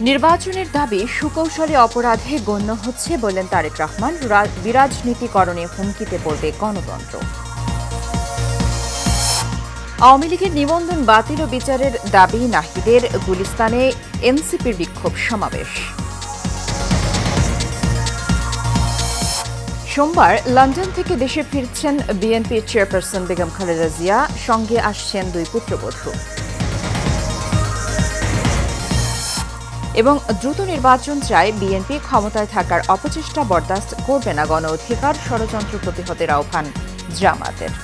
নির্বাচনের দাবি সুকৌশলে অপরাধে গণ্য হচ্ছে বললেন তারেক রহমান। বিরাজনীতিকরণে হুমকিতে পড়বে গণতন্ত্র। আওয়ামী লীগের নিবন্ধন বাতিল ও বিচারের দাবি নাহিদের। গুলিস্তানে এনসিপির বিক্ষোভ সমাবেশ। সোমবার লন্ডন থেকে দেশে ফিরছেন বিএনপি চেয়ারপারসন বেগম খালেদা জিয়া, সঙ্গে আসছেন দুই পুত্রবধূ। এবং দ্রুত নির্বাচন চায় বিএনপি, ক্ষমতায় থাকার অপচেষ্টা বরদাস্ত করবে না গণ অধিকার ষড়যন্ত্র প্রতিহতের আহ্বান জামাতের।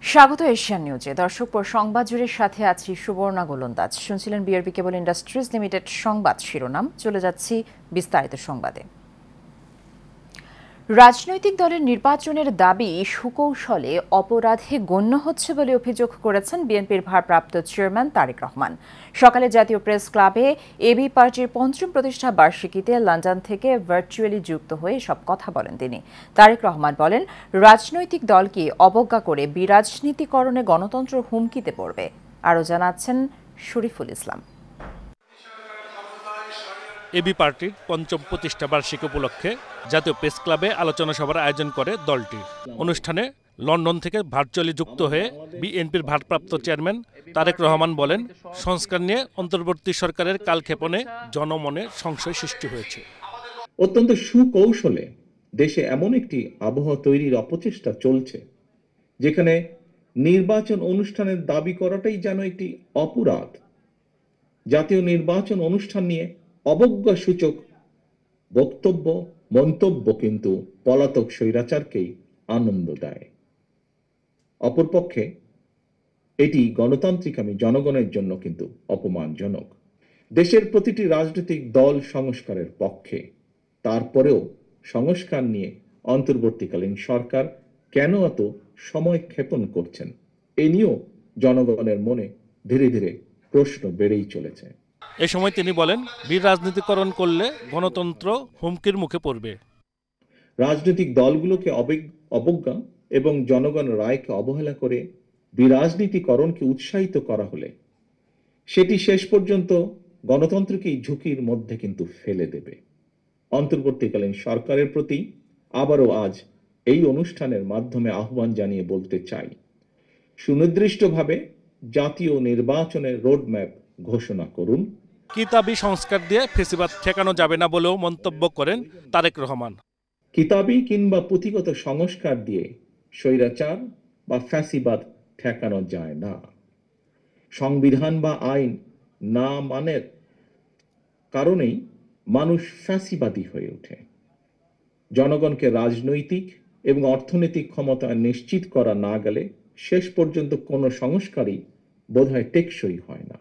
স্বাগত এশিয়ান নিউজে। দর্শক, সংবাদ জুড়ে সাথে আছি সুবর্ণা গোলন্দাজ। শুনছিলেন বিআরবি কেবল ইন্ডাস্ট্রিজ লিমিটেড সংবাদ শিরোনাম। চলে যাচ্ছি বিস্তারিত সংবাদে। রাজনৈতিক দলের নির্বাচনের দাবি সুকৌশলে অপরাধে গণ্য হচ্ছে বলে অভিযোগ করেছেন বিএনপির ভারপ্রাপ্ত চেয়ারম্যান তারেক রহমান। সকালে জাতীয় প্রেস ক্লাবে এবি পার্টির ৫ম প্রতিষ্ঠা বার্ষিকীতে লন্ডন থেকে ভার্চুয়ালি যুক্ত হয়ে সব কথা বলেন তিনি। তারেক রহমান বলেন, রাজনৈতিক দলকে অবজ্ঞা করে বিরাজনীতিকরণে গণতন্ত্র হুমকিতে পড়বে। আরও জানাচ্ছেন শরীফুল ইসলাম। এবি পার্টির ৫ম প্রতিষ্ঠা বার্ষিকী উপলক্ষে জাতীয় প্রেস ক্লাবে আলোচনা সভার আয়োজন করে দলটি। অনুষ্ঠানে লন্ডন থেকে ভার্চুয়ালি যুক্ত হয়ে বিএনপির ভারপ্রাপ্ত চেয়ারম্যান তারেক রহমান বলেন, সংস্কার নিয়ে অন্তর্বর্তী সরকারের কালক্ষেপণে জনমনে সংশয় সৃষ্টি হয়েছে। অত্যন্ত সুকৌশলে দেশে এমন একটি আবহাওয়া তৈরির অপচেষ্টা চলছে, যেখানে নির্বাচন অনুষ্ঠানের দাবি করাটাই যেন একটি অপরাধ। জাতীয় নির্বাচন অনুষ্ঠান নিয়ে অবজ্ঞা সূচক বক্তব্য মন্তব্য কিন্তু পলাতক স্বৈরাচারকেই আনন্দ দেয়। অপরপক্ষে এটি গণতান্ত্রিকামী জনগণের জন্য কিন্তু অপমানজনক। দেশের প্রতিটি রাজনৈতিক দল সংস্কারের পক্ষে, তারপরেও সংস্কার নিয়ে অন্তর্বর্তীকালীন সরকার কেন এত সময় ক্ষেপণ করছেন, এ নিয়েও জনগণের মনে ধীরে ধীরে প্রশ্ন বেড়েই চলেছে। এ সময় তিনি বলেন, বিরাজনীতিকরণ করলে গণতন্ত্র হুমকির মুখে পড়বে। রাজনৈতিক দলগুলোকে অবজ্ঞা এবং জনগণের রায়কে অবহেলা করে বিরাজনীতিকরণকে উৎসাহিত করা হলে সেটি শেষ পর্যন্ত গণতন্ত্রকেই ঝুঁকির মধ্যে কিন্তু ফেলে দেবে। অন্তর্বর্তীকালীন সরকারের প্রতি আবারও আজ এই অনুষ্ঠানের মাধ্যমে আহ্বান জানিয়ে বলতে চাই, সুনির্দিষ্টভাবে জাতীয় নির্বাচনের রোডম্যাপ ঘোষণা করুন। কিতাবি সংস্কার দিয়ে ফেসিবাদ ঠেকানো যাবে না বলেও মন্তব্য করেন তারেক রহমান। কিতাবি কিংবা পুঁথিগত সংস্কার দিয়ে স্বৈরাচার বা ফ্যাসিবাদ ঠেকানো যায় না। সংবিধান বা আইন না মানের কারণেই মানুষ ফ্যাসিবাদী হয়ে ওঠে। জনগণকে রাজনৈতিক এবং অর্থনৈতিক ক্ষমতা নিশ্চিত করা না গেলে শেষ পর্যন্ত কোনো সংস্কারই বোধহয় টেকসই হয় না।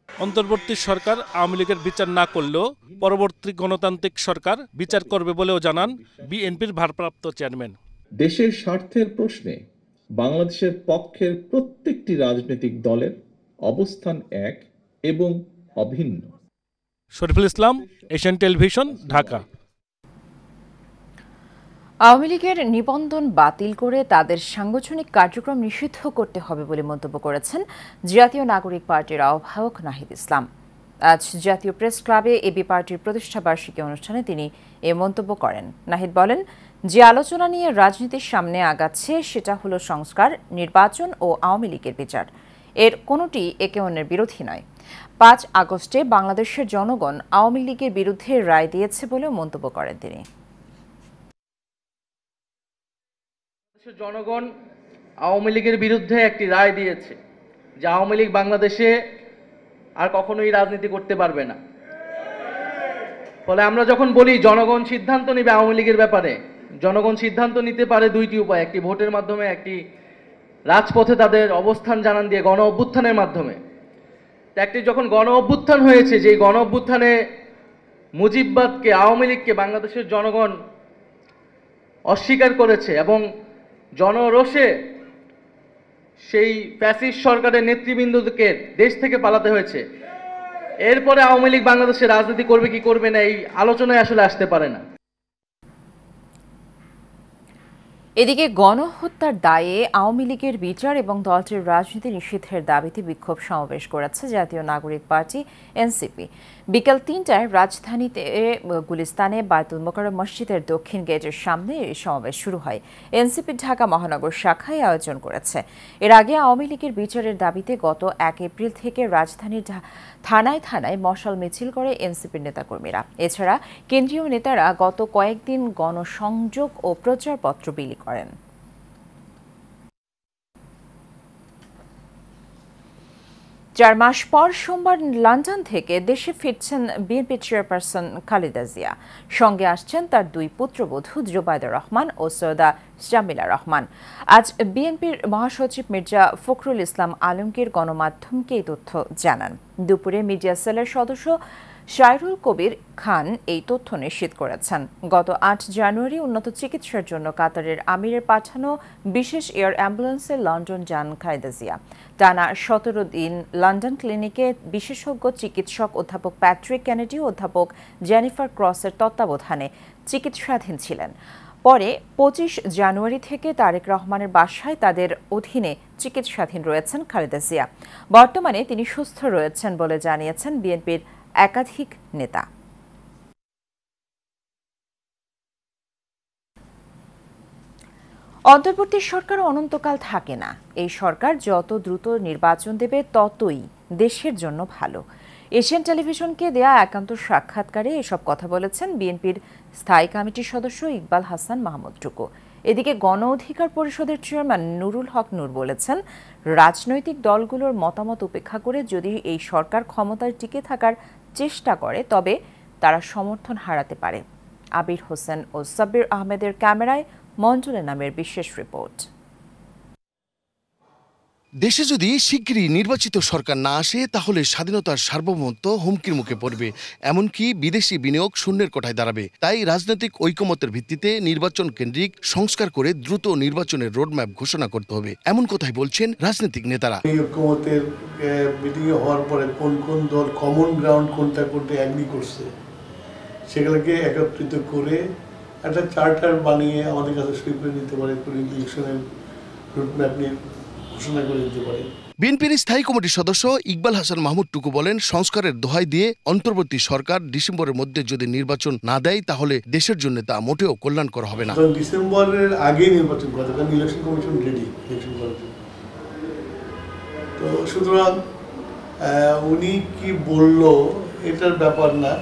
অন্তর্বর্তী সরকার আওয়ামী লীগের বিচার না করলেও পরবর্তী গণতান্ত্রিক সরকার বিচার করবে বলেও জানান বিএনপির ভারপ্রাপ্ত চেয়ারম্যান। দেশের স্বার্থের প্রশ্নে বাংলাদেশের পক্ষের প্রত্যেকটি রাজনৈতিক দলের অবস্থান এক এবং অভিন্ন। Shariful Islam, Asian television, Dhaka. আওয়ামী লীগের নিবন্ধন বাতিল করে তাদের সাংগঠনিক কার্যক্রম নিষিদ্ধ করতে হবে বলে মন্তব্য করেছেন জাতীয় নাগরিক পার্টির আহ্বায়ক নাহিদ ইসলাম। আজ জাতীয় প্রেস ক্লাবে এবি পার্টির প্রতিষ্ঠা বার্ষিকী অনুষ্ঠানে তিনি এ মন্তব্য করেন। নাহিদ বলেন, যে আলোচনা নিয়ে রাজনীতির সামনে আগাচ্ছে সেটা হলো সংস্কার, নির্বাচন ও আওয়ামী লীগের বিচার। এর কোনোটি একে অন্যের বিরোধী নয়। ৫ আগস্টে বাংলাদেশের জনগণ আওয়ামী লীগের বিরুদ্ধে রায় দিয়েছে বলেও মন্তব্য করেন তিনি। জনগণ আওয়ামী লীগের বিরুদ্ধে একটি রায় দিয়েছে যে আওয়ামী লীগ বাংলাদেশে আর কখনোই রাজনীতি করতে পারবে না। ফলে আমরা যখন বলি জনগণ সিদ্ধান্ত নেবে আওয়ামী লীগের ব্যাপারে, জনগণ সিদ্ধান্ত নিতে পারে দুইটি উপায়, একটি ভোটের মাধ্যমে, একটি রাজপথে তাদের অবস্থান জানান দিয়ে গণ অভ্যুত্থানের মাধ্যমে। একটি যখন গণ অভ্যুত্থান হয়েছে, যে গণ অভ্যুত্থানে মুজিববাদকে, আওয়ামী লীগকে বাংলাদেশের জনগণ অস্বীকার করেছে এবং জনরোষে সেই ফ্যাসিস্ট সরকারের নেতৃবৃন্দকে দেশ থেকে পালাতে হয়েছে। এরপরে আওয়ামী লীগ বাংলাদেশে রাজনীতি করবে কি করবে না এই আলোচনায় আসলে আসতে পারে না। এদিকে গণহত্যার দায়ে আওয়ামী লীগের বিচার এবং দলটির রাজনীতি নিষিদ্ধের দাবিতে বিক্ষোভ সমাবেশ করেছে জাতীয় নাগরিক পার্টি এনসিপি। বিকেল ৩টায় রাজধানীতে গুলিস্তানে বায়তুল মোকাররম মসজিদের দক্ষিণ গেটের সামনে এই সমাবেশ শুরু হয়। এনসিপির ঢাকা মহানগর শাখায় আয়োজন করেছে। এর আগে আওয়ামী লীগের বিচারের দাবিতে গত ১ এপ্রিল থেকে রাজধানীর থানায় থানায় মশাল মিছিল করে এনসিপির নেতাকর্মীরা। এছাড়া কেন্দ্রীয় নেতারা গত কয়েকদিন গণসংযোগ ও প্রচারপত্র বিলি করেন। চার মাস পর সোমবার লন্ডন থেকে দেশে ফিরছেন বিএনপি চেয়ারপারসন খালেদা জিয়া। সঙ্গে আসছেন তার 2 পুত্রবধূ জুবাইদা রহমান ও সৈয়দা জামিলা রহমান। আজ বিএনপির মহাসচিব মির্জা ফখরুল ইসলাম আলমগীর গণমাধ্যমকে এই তথ্য জানান। দুপুরে মিডিয়া সেলের সদস্য শায়রুল কবির খান এই তথ্য নিশ্চিত করেছেন। গত 8 জানুয়ারি উন্নত চিকিৎসার জন্য কাতারের আমিরের পাঠানো বিশেষ এয়ার অ্যাম্বুলেন্সে লন্ডন যান খালেদা জিয়া। টানা 17 দিন লন্ডন ক্লিনিকে বিশেষজ্ঞ চিকিৎসক অধ্যাপক প্যাট্রিক কেনেডি ও অধ্যাপক জেনিফার ক্রসের তত্ত্বাবধানে চিকিৎসাধীন ছিলেন। পরে 25 জানুয়ারি থেকে তারেক রহমানের বাসায় তাদের অধীনে চিকিৎসাধীন রয়েছেন খালেদা জিয়া। বর্তমানে তিনি সুস্থ রয়েছেন বলে জানিয়েছেন বিএনপির একাধিক নেতা। অন্তর্বর্তী সরকার অনন্তকাল থাকে না। এই সরকার যত দ্রুত নির্বাচন দেবে ততই দেশের জন্য ভালো। এশিয়ান টেলিভিশনকে দেয়া একান্ত সাক্ষাৎকারে এসব কথা বলেছেন বিএনপির স্থায়ী কমিটির সদস্য ইকবাল হাসান মাহমুদ টুকু। এদিকে গণ অধিকার পরিষদের চেয়ারম্যান নুরুল হক নূর বলেছেন, রাজনৈতিক দলগুলোর মতামত উপেক্ষা করে যদি এই সরকার ক্ষমতায় টিকে থাকার চেষ্টা করে তবে তারা সমর্থন হারাতে পারে। আবির হোসেন ও সাব্বির আহমেদের ক্যামেরায় মঞ্জুলে নামের বিশেষ রিপোর্ট। দেশে যদি শিগগিরই নির্বাচিত সরকার না আসে তাহলে স্বাধীনতার সার্বভৌমত্ব হুমকির মুখে পড়বে, এমনকি বিদেশি বিনিয়োগ শূন্যের কোঠায় দাঁড়াবে। তাই রাজনৈতিক ঐকমত্যের ভিত্তিতে নির্বাচন কেন্দ্রিক সংস্কার করে দ্রুত নির্বাচনের রোডম্যাপ ঘোষণা করতে হবে, এমন কথাই বলছেন রাজনৈতিক নেতারা। এই ঐকমত্যের মিটিং হওয়ার পরে কোন কোন দল কমন গ্রাউন্ড কোনটা কোনটা অ্যাগ্রি করছে সেগুলোকে একত্রিত করে একটা চার্টার বানিয়ে আমাদের কাছে সই করে নিতে পারে, ইলেকশনের রুটম্যাপ নিয়ে ঘোষণা করে দিতে পারে। বিএনপির স্থায়ী কমিটির সদস্য ইকবাল হাসান মাহমুদ টুকু বলেন, সংস্কারের দোহাই দিয়ে অন্তর্বর্তী সরকার ডিসেম্বরের মধ্যে যদি নির্বাচন না দেয় তাহলে দেশের জন্য তা মোটেও কল্যাণকর হবে না। ডিসেম্বরের আগে নির্বাচন করতে, কারণ ইলেকশন কমিশন রেডি ইলেকশন করার জন্য। তো সুতরাং উনি কি বলল এটার ব্যাপার না,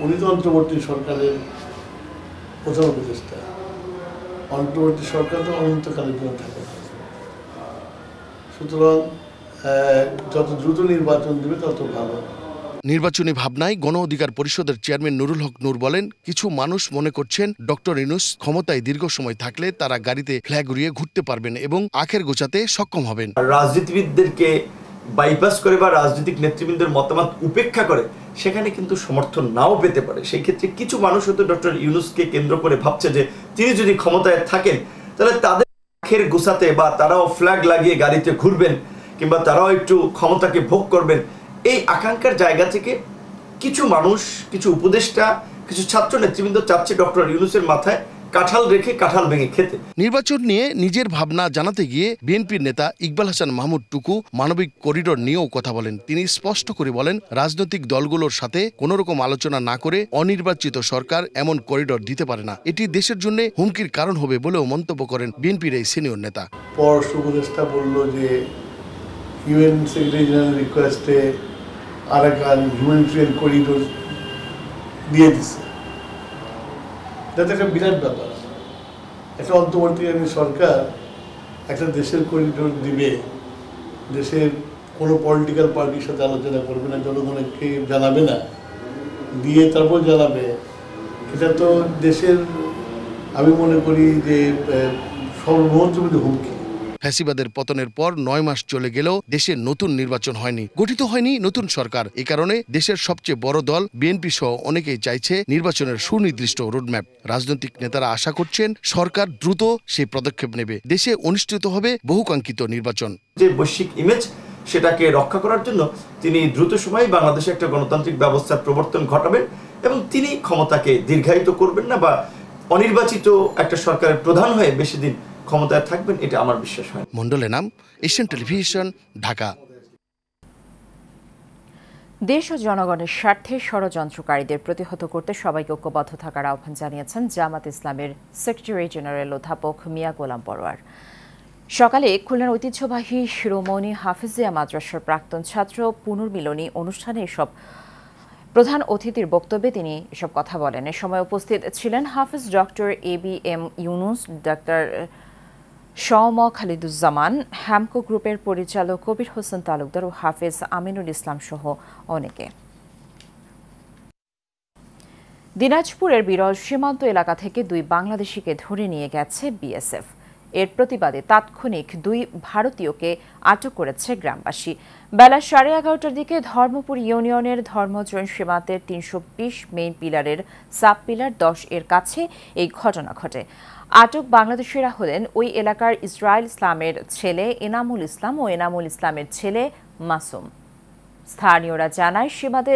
উনি তো অন্তর্বর্তী সরকারের প্রধান উপদেষ্টা। অন্তর্বর্তী সরকার তো অনন্তকালের জন্য থাকে, সুতরাং যত দ্রুত নির্বাচন দেবে তত ভালো। নির্বাচনী ভাবনায় গণ অধিকার পরিষদের চেয়ারম্যান নুরুল হক নূর বলেন, কিছু মানুষ মনে করছেন ডক্টর ইউনূস ক্ষমতায় দীর্ঘ সময় থাকলে তারা গাড়িতে ফ্ল্যাগ উড়িয়ে ঘুরতে পারবেন এবং আখের গোছাতে সক্ষম হবেন। রাজনীতিবিদদেরকে বাইপাস করে বা রাজনৈতিক নেতৃবৃন্দের মতামত উপেক্ষা করে সেখানে কিন্তু সমর্থন নাও পেতে পারে। সেই ক্ষেত্রে কিছু মানুষ হয়তো ডক্টর ইউনূসকে কেন্দ্র করে ভাবছে যে তিনি যদি ক্ষমতায় থাকেন তাহলে তাদের আখের গোছাতে বা তারাও ফ্ল্যাগ লাগিয়ে গাড়িতে ঘুরবেন কিংবা তারাও একটু ক্ষমতাকে ভোগ করবেন, এই আকাঙ্ক্ষার জায়গা থেকে কিছু মানুষ, কিছু উপদেষ্টা, কিছু ছাত্র নেতৃবৃন্দ চাচ্ছে ডক্টর ইউনূসের মাথায় কাঁঠাল রেখে কাঁঠাল ভেঙে খেতে। নির্বাচন নিয়ে নিজের ভাবনা জানাতে গিয়ে বিএনপির নেতা ইকবাল হাসান মাহমুদ টুকু মানবিক করিডোর নিয়েও কথা বলেন। তিনি স্পষ্ট করে বলেন, রাজনৈতিক দলগুলোর সাথে কোনো রকম আলোচনা না করে অনির্বাচিত সরকার এমন করিডোর দিতে পারে না। এটি দেশের জন্য হুমকির কারণ হবে বলেও মন্তব্য করেন বিএনপির এই সিনিয়র নেতা। পররাষ্ট্র উপদেষ্টা বলল যে ইউএন সেক্রেটারি জেনারেল রিকোয়েস্টে আরাকান হিউম্যানিটেরিয়ান করিডোর দিয়ে দিচ্ছে। এটা একটা বিরাট ব্যাপার। একটা অন্তর্বর্তীকালীন সরকার একটা দেশের করিডোর দিবে, দেশের কোনো পলিটিক্যাল পার্টির সাথে আলোচনা করবে না, জনগণকে জানাবে না, দিয়ে তারপর জানাবে। এটা তো দেশের, আমি মনে করি যে সর্বমোট হুমকি। ফ্যাসিবাদের পতনের পর 9 মাস চলে গেলেও দেশে নতুন নির্বাচন হয়নি, গঠিত হয়নি নতুন সরকার। এ কারণে দেশের সবচেয়ে বড় দল বিএনপি সহ অনেকেই চাইছে নির্বাচনের সুনির্দিষ্ট রোডম্যাপ। রাজনৈতিক নেতারা আশা করছেন সরকার দ্রুত সেই পদক্ষেপ নেবে, দেশে অনুষ্ঠিত হবে বহুকাঙ্ক্ষিত নির্বাচন। যে বৈশ্বিক ইমেজ সেটাকে রক্ষা করার জন্য তিনি দ্রুত সময়ে বাংলাদেশে একটা গণতান্ত্রিক ব্যবস্থার প্রবর্তন ঘটাবেন এবং তিনি ক্ষমতাকে দীর্ঘায়িত করবেন না বা অনির্বাচিত একটা সরকারের প্রধান হয়ে বেশি দিন ক্ষমতায় থাকবেন, এটা আমার বিশ্বাস হয়। Mondal Enam, Asian television, Dhaka. দেশ ও জনগণের স্বার্থে ষড়যন্ত্রকারীদের প্রতিহত করতে সবাইকে ঐক্যবদ্ধ থাকার আহ্বান জানিয়েছেন জামাত ইসলামের সেক্রেটারি জেনারেল অধ্যাপক মিয়া গোলাম পরোয়ার। সকালে খুলনার ঐতিহ্যবাহী শিরোমণি হাফিজিয়া মাদ্রাসার প্রাক্তন ছাত্র পুনর্মিলনী অনুষ্ঠানে এসব প্রধান অতিথির বক্তব্যে তিনি এসব কথা বলেন। এ সময় উপস্থিত ছিলেন Hafiz doctor ABM Yunus, doctor Shom Khaliduzzaman, Hamko গ্রুপের পরিচালক কবির হোসেন তালুকদার ও হাফিজ আমিনুল ইসলাম সহ অনেকে। দিনাজপুরের বিরল সীমান্ত এলাকা থেকে 2 বাংলাদেশিকে ধরে নিয়ে গেছে BSF। এর প্রতিবাদে তাৎক্ষণিক 2 ভারতীয়কে আটক করেছে গ্রামবাসী। বেলা 11:30টার দিকে ধর্মপুর ইউনিয়নের ধর্মজৈন সীমান্তের 320 মেইন পিলারের সাব পিলার 10 এর কাছে এই ঘটনা ঘটে। আটক বাংলাদেশিরা হলেন ওই এলাকার ইসরায়েল ইসলামের ছেলে এনামুল ইসলাম ও এনামুল ইসলামের ছেলে মাসুম। স্থানীয়রা জানায় সীমান্তে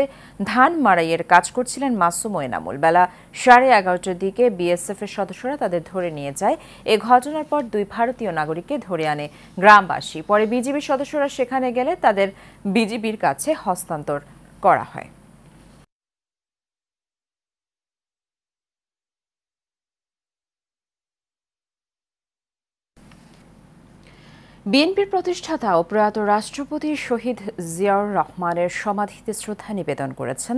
ধান মাড়াইয়ের কাজ করছিলেন মাসুম ও এনামুল। বেলা 11:30টার দিকে BSF এর সদস্যরা তাদের ধরে নিয়ে যায়। এ ঘটনার পর 2 ভারতীয় নাগরিককে ধরে আনে গ্রামবাসী। পরে বিজিবি সদস্যরা সেখানে গেলে তাদের বিজিবির কাছে হস্তান্তর করা হয়। বিএনপির প্রতিষ্ঠাতা ও প্রয়াত রাষ্ট্রপতি শহীদ জিয়াউর রহমানের সমাধিতে শ্রদ্ধা নিবেদন করেছেন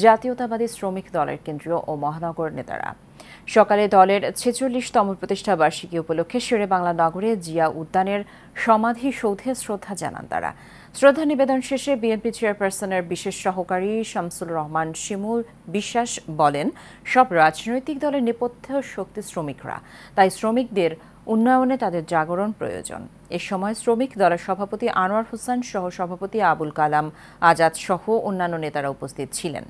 জাতীয়তাবাদী শ্রমিক দলের কেন্দ্রীয় ও মহানগর নেতারা। সকালে দলের 46তম প্রতিষ্ঠা বার্ষিকী উপলক্ষে শেরেবাংলা নগরে জিয়া উদ্যানের সমাধি সৌধে শ্রদ্ধা জানান তারা। শ্রদ্ধা নিবেদন শেষে বিএনপি চেয়ারপারসনের বিশেষ সহকারী শামসুল রহমান শিমুল বিশ্বাস বলেন, সব রাজনৈতিক দলের নেপথ্য শক্তি শ্রমিকরা, তাই শ্রমিকদের উন্নয়নে তাদের জাগরণ প্রয়োজন। এ সময় শ্রমিক দলের সভাপতি আনোয়ার হোসেন, সহ সভাপতি আবুল কালাম আজাদ সহ অন্যান্য নেতারা উপস্থিত ছিলেন।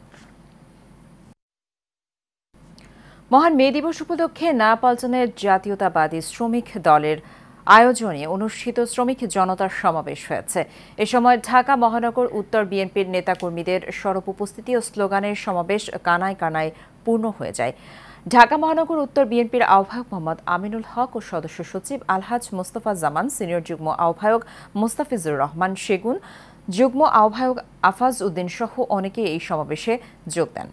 মহান মে দিবস উপলক্ষে নয়াপল্টনের জাতীয়তাবাদী শ্রমিক দলের আয়োজনে অনুষ্ঠিত শ্রমিক জনতার সমাবেশ হয়েছে। এ সময় ঢাকা মহানগর উত্তর বিএনপির নেতাকর্মীদের সরব উপস্থিতি ও স্লোগানের সমাবেশ কানায় কানায় পূর্ণ হয়ে যায়। ঢাকা মহানগর উত্তর বিএনপির আহ্বায়ক মোহাম্মদ আমিনুল হক ও সদস্য সচিব আলহাজ মোস্তফা জামান, সিনিয়র যুগ্ম আহ্বায়ক মোস্তাফিজুর রহমান সেগুন, যুগ্ম আহ্বায়ক আফাজ উদ্দিন সহ অনেকে এই সমাবেশে যোগ দেন।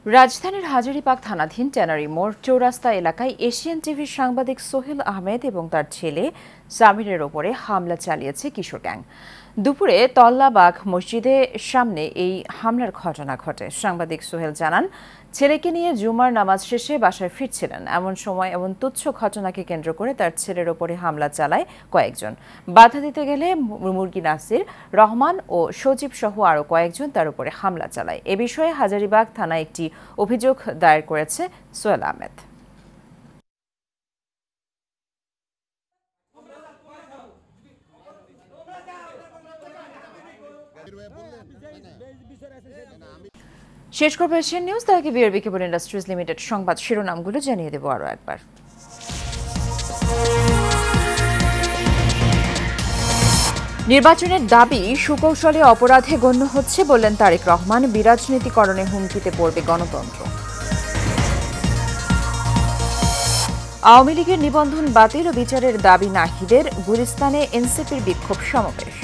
রাজধানীর হাজারীবাগ থানাধীন ট্যানারি মোড় চৌরাস্তা এলাকায় এশিয়ান টিভির সাংবাদিক সোহেল আহমেদ এবং তার ছেলে সামিরের ওপরে হামলা চালিয়েছে কিশোর গ্যাং। দুপুরে তল্লাবাগ মসজিদের সামনে এই হামলার ঘটনা ঘটে। সাংবাদিক সোহেল জানান, ছেলেকে নিয়ে জুমার নামাজ শেষে বাসায় ফিরছিলেন। এমন সময় এমন তুচ্ছ ঘটনাকে কেন্দ্র করে তার ছেলের ওপরে হামলা চালায় কয়েকজন। বাধা দিতে গেলে মুরগি নাসির রহমান ও সজীব সহ আরও কয়েকজন তার উপরে হামলা চালায়। এ বিষয়ে হাজারীবাগ থানায় একটি অভিযোগ দায়ের করেছে সোহেল আহমেদ। শেষ করবো এশিয়ান নিউজ, তার আগে বিআরবি কেবল ইন্ডাস্ট্রিজ লিমিটেড সংবাদ শিরোনামগুলো জানিয়ে দেব আরও একবার। নির্বাচনের দাবি সুকৌশলে অপরাধে গণ্য হচ্ছে বললেন তারেক রহমান। বিরাজনীতিকরণে হুমকিতে পড়বে গণতন্ত্র। আওয়ামী লীগের নিবন্ধন বাতিল ও বিচারের দাবি নাহিদের। গুলিস্তানে এনসিপির বিক্ষোভ সমাবেশ।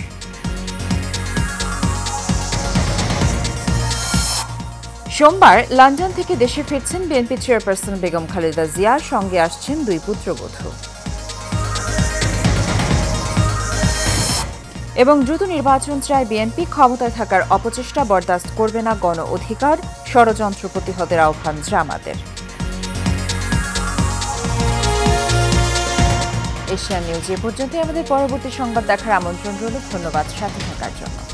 সোমবার লন্ডন থেকে দেশে ফিরছেন বিএনপি চেয়ারপারসন বেগম খালেদা জিয়া, সঙ্গে আসছেন 2 পুত্রবধূ। এবং দ্রুত নির্বাচন চায় বিএনপি, ক্ষমতায় থাকার অপচেষ্টা বরদাস্ত করবে না গণ অধিকার, ষড়যন্ত্র প্রতিহতের আহ্বান জামাতের। এশিয়ান নিউজ এ পর্যন্ত। আমাদের পরবর্তী সংবাদ দেখার আমন্ত্রণ রইল। ধন্যবাদ সাথে থাকার জন্য।